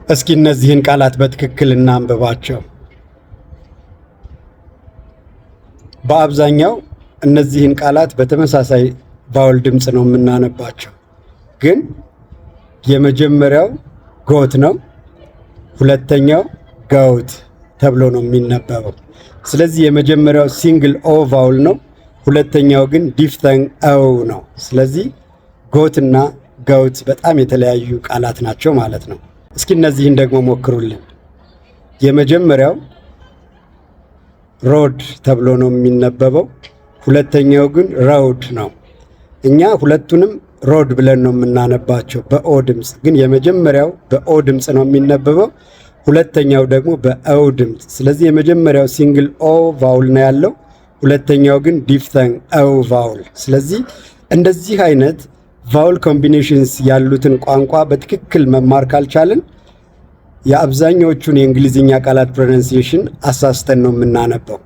እስኪ እነዚህን ቃላት በትክክል እናንብባቸው። በአብዛኛው እነዚህን ቃላት በተመሳሳይ ቫውል ድምፅ ነው የምናነባቸው፣ ግን የመጀመሪያው ጎት ነው፣ ሁለተኛው ገውት ተብሎ ነው የሚነበበው። ስለዚህ የመጀመሪያው ሲንግል ኦ ቫውል ነው፣ ሁለተኛው ግን ዲፍተንግ ኦ ነው። ስለዚህ ጎትና ገውት በጣም የተለያዩ ቃላት ናቸው ማለት ነው። እስኪ እነዚህን ደግሞ ሞክሩልን። የመጀመሪያው ሮድ ተብሎ ነው የሚነበበው፣ ሁለተኛው ግን ረውድ ነው። እኛ ሁለቱንም ሮድ ብለን ነው የምናነባቸው በኦ ድምፅ፣ ግን የመጀመሪያው በኦ ድምፅ ነው የሚነበበው፣ ሁለተኛው ደግሞ በኦ ድምፅ። ስለዚህ የመጀመሪያው ሲንግል ኦ ቫውል ነው ያለው፣ ሁለተኛው ግን ዲፍተንግ ኦ ቫውል። ስለዚህ እንደዚህ አይነት ቫውል ኮምቢኔሽንስ ያሉትን ቋንቋ በትክክል መማር ካልቻልን የአብዛኛዎቹን የእንግሊዝኛ ቃላት ፕሮናንሲዬሽን አሳስተን ነው የምናነበው።